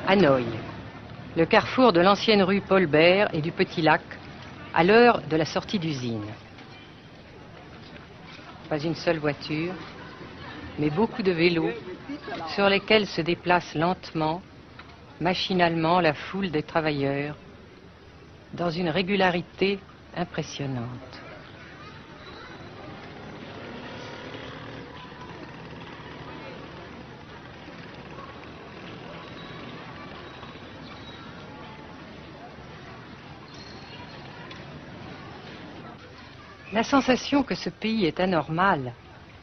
Hanoï, le carrefour de l'ancienne rue Paul Bert et du Petit Lac, à l'heure de la sortie d'usine. Pas une seule voiture, mais beaucoup de vélos sur lesquels se déplace lentement, machinalement la foule des travailleurs, dans une régularité impressionnante. La sensation que ce pays est anormal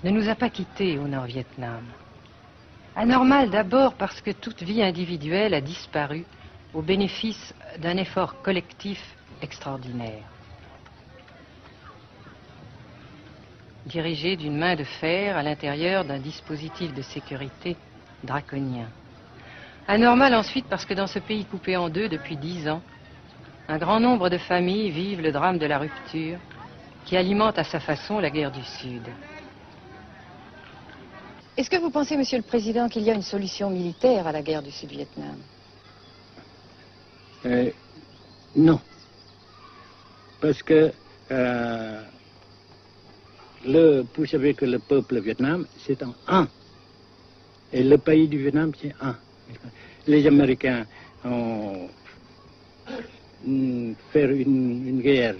ne nous a pas quittés au Nord-Vietnam. Anormal d'abord parce que toute vie individuelle a disparu au bénéfice d'un effort collectif extraordinaire. Dirigé d'une main de fer à l'intérieur d'un dispositif de sécurité draconien. Anormal ensuite parce que dans ce pays coupé en deux depuis 10 ans, un grand nombre de familles vivent le drame de la rupture qui alimente à sa façon la guerre du Sud. Est-ce que vous pensez, Monsieur le Président, qu'il y a une solution militaire à la guerre du Sud-Vietnam? Non. Parce que vous savez que le peuple Vietnam, c'est en un. Et le pays du Vietnam, c'est un. Les Américains ont fait une guerre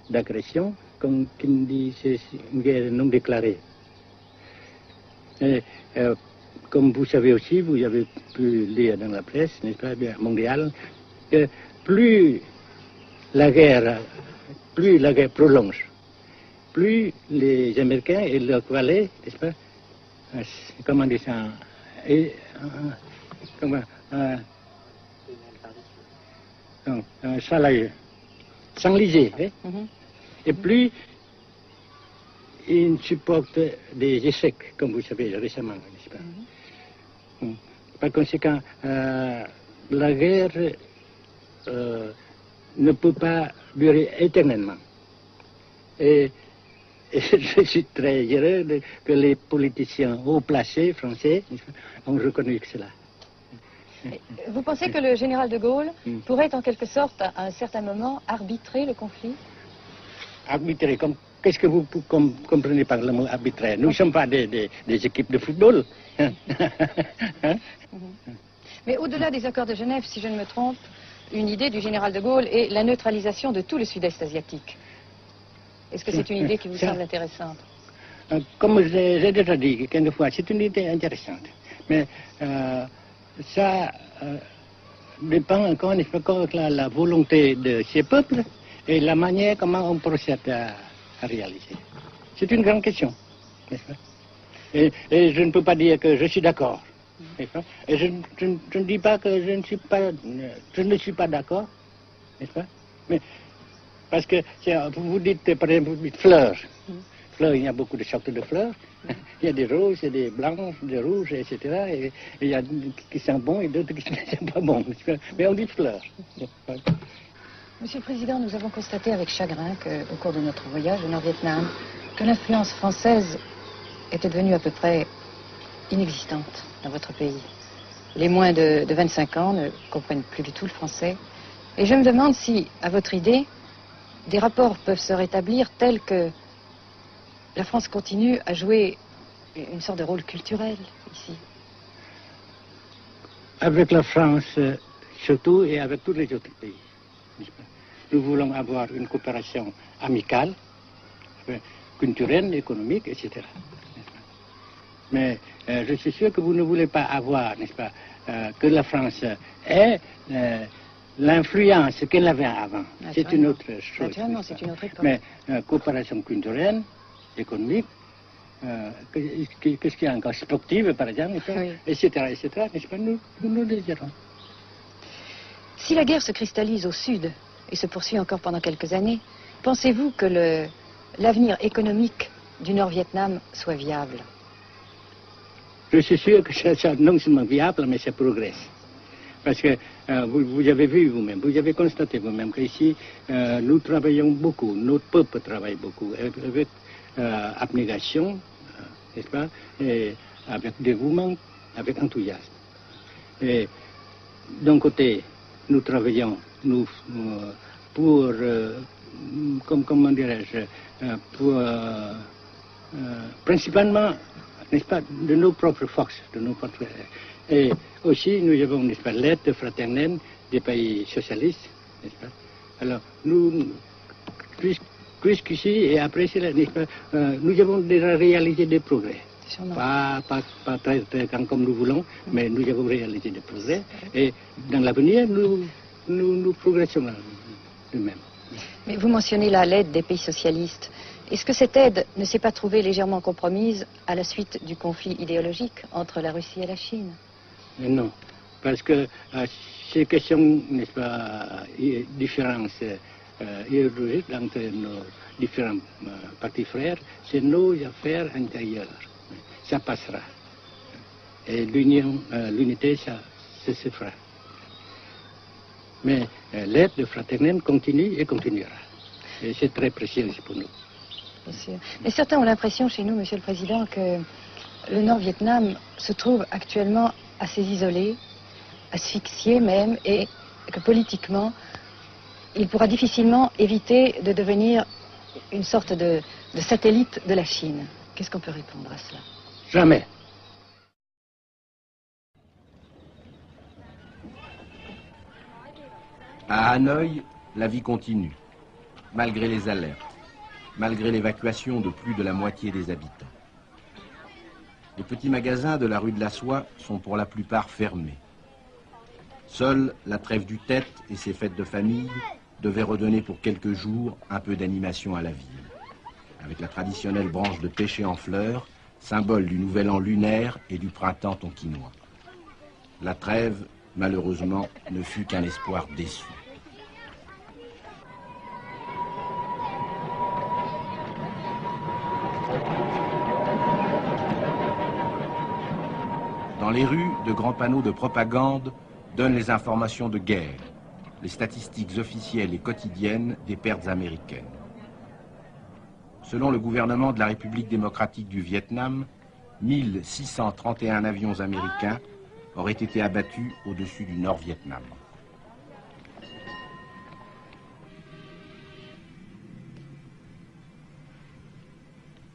d'agression, comme qui dit, c'est une guerre non déclarée. Et, comme vous savez aussi, vous avez pu lire dans la presse, n'est-ce pas, bien, mondiale, que plus la guerre prolonge, plus les Américains et leurs valets, n'est-ce pas, comment dire ça, s'enliser, et plus ils supportent des échecs, comme vous savez récemment, n'est-ce pas? Par conséquent, la guerre ne peut pas durer éternellement. Et je suis très heureux que les politiciens haut placés français ont reconnu cela. Vous pensez que le général de Gaulle pourrait en quelque sorte, à un certain moment, arbitrer le conflit? Arbitrer, qu'est-ce que vous comprenez par le mot arbitraire? Nous ne sommes pas des équipes de football. Mais au-delà des accords de Genève, si je ne me trompe, une idée du général de Gaulle est la neutralisation de tout le sud-est asiatique. Est-ce que c'est une idée qui vous semble intéressante? Comme j'ai déjà dit quelquefois, c'est une idée intéressante. Mais ça dépend encore une fois de la volonté de ces peuples et la manière comment on procède à réaliser. C'est une grande question, n'est-ce pas? Et je ne peux pas dire que je suis d'accord. Et je ne dis pas que je ne suis pas d'accord, n'est-ce pas? Mais parce que vous dites, par exemple, vous dites fleurs. Fleurs, il y a beaucoup de sortes de fleurs. Il y a des roses, il y a des blanches, des rouges, etc. Et il y a qui sont bons et d'autres qui ne sont pas bons. Mais on dit fleurs. Monsieur le Président, nous avons constaté avec chagrin qu'au cours de notre voyage au Nord-Vietnam, que l'influence française était devenue à peu près inexistante dans votre pays. Les moins de 25 ans ne comprennent plus du tout le français. Et je me demande si, à votre idée, des rapports peuvent se rétablir tels que la France continue à jouer une sorte de rôle culturel ici. Avec la France, surtout, et avec tous les autres pays. Nous voulons avoir une coopération amicale, culturelle, économique, etc. Mais je suis sûr que vous ne voulez pas avoir, n'est-ce pas, que la France ait l'influence qu'elle avait avant. C'est une autre chose. Naturellement, c'est une autre époque. Mais coopération culturelle, économique, qu'est-ce qu'il y a encore, sportive par exemple, oui. etc., n'est-ce pas, nous le désirons. Si la guerre se cristallise au sud et se poursuit encore pendant quelques années, pensez-vous que l'avenir économique du Nord-Vietnam soit viable? Je suis sûr que c'est non seulement viable, mais ça progresse. Parce que vous avez vu vous-même, vous avez constaté vous-même qu'ici, nous travaillons beaucoup, notre peuple travaille beaucoup, avec abnégation, n'est-ce pas, et avec dévouement, avec enthousiasme. Et d'un côté, nous travaillons pour, comment dirais-je, pour, principalement, n'est-ce pas, de nos propres forces, de nos propres... Et aussi, nous avons, n'est-ce pas, l'aide fraternelle des pays socialistes, n'est-ce pas. Alors, nous, jusqu'ici et après cela, n'est-ce pas, nous avons déjà réalisé des progrès. Pas très grand comme nous voulons, mais nous avons réalisé des progrès. Et dans l'avenir, nous progressons nous-mêmes. Mais vous mentionnez là l'aide des pays socialistes. Est-ce que cette aide ne s'est pas trouvée légèrement compromise à la suite du conflit idéologique entre la Russie et la Chine? Non, parce que ces questions, n'est-ce pas, différences idéologiques entre nos différents partis frères, c'est nos affaires intérieures. Ça passera. Et l'unité, ça se fera. Mais l'aide fraternelle continue et continuera. Et c'est très précieux pour nous. Bien sûr. Mais certains ont l'impression chez nous, Monsieur le Président, que le Nord-Vietnam se trouve actuellement assez isolé, asphyxié même, et que politiquement, il pourra difficilement éviter de devenir une sorte de satellite de la Chine. Qu'est-ce qu'on peut répondre à cela? Jamais. À Hanoï, la vie continue, malgré les alertes, malgré l'évacuation de plus de la moitié des habitants. Les petits magasins de la rue de la Soie sont pour la plupart fermés. Seule la trêve du Tet et ses fêtes de famille devaient redonner pour quelques jours un peu d'animation à la ville, avec la traditionnelle branche de pêcher en fleurs, symbole du nouvel an lunaire et du printemps tonkinois. La trêve, malheureusement, ne fut qu'un espoir déçu. Dans les rues, de grands panneaux de propagande donnent les informations de guerre, les statistiques officielles et quotidiennes des pertes américaines. Selon le gouvernement de la République démocratique du Vietnam, 1631 avions américains auraient été abattus au-dessus du Nord-Vietnam.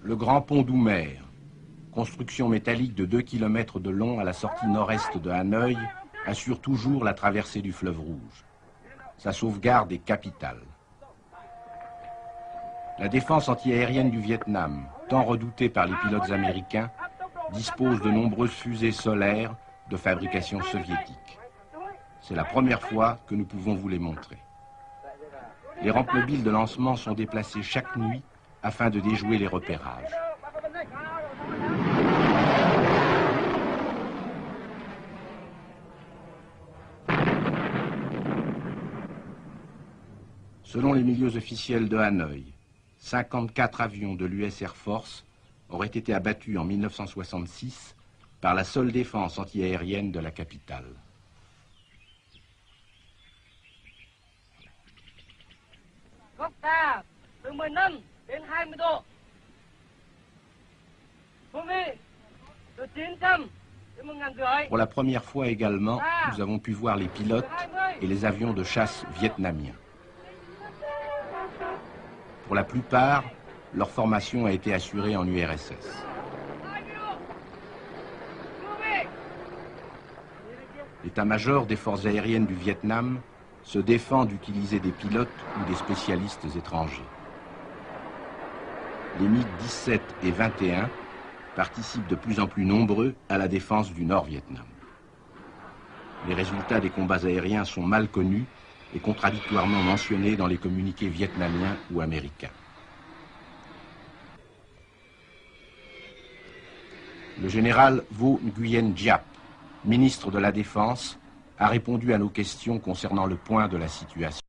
Le grand pont d'Oumer, construction métallique de 2 km de long à la sortie nord-est de Hanoï, assure toujours la traversée du fleuve Rouge. Sa sauvegarde est capitale. La défense antiaérienne du Vietnam, tant redoutée par les pilotes américains, dispose de nombreuses fusées solaires de fabrication soviétique. C'est la première fois que nous pouvons vous les montrer. Les rampes mobiles de lancement sont déplacées chaque nuit afin de déjouer les repérages. Selon les milieux officiels de Hanoï, 54 avions de l'US Air Force auraient été abattus en 1966 par la seule défense antiaérienne de la capitale. Pour la première fois également, nous avons pu voir les pilotes et les avions de chasse vietnamiens. Pour la plupart, leur formation a été assurée en URSS. L'état-major des forces aériennes du Vietnam se défend d'utiliser des pilotes ou des spécialistes étrangers. Les MiG-17 et 21 participent de plus en plus nombreux à la défense du Nord-Vietnam. Les résultats des combats aériens sont mal connus et contradictoirement mentionnés dans les communiqués vietnamiens ou américains. Le général Vo Nguyen Giap, ministre de la Défense, a répondu à nos questions concernant le point de la situation.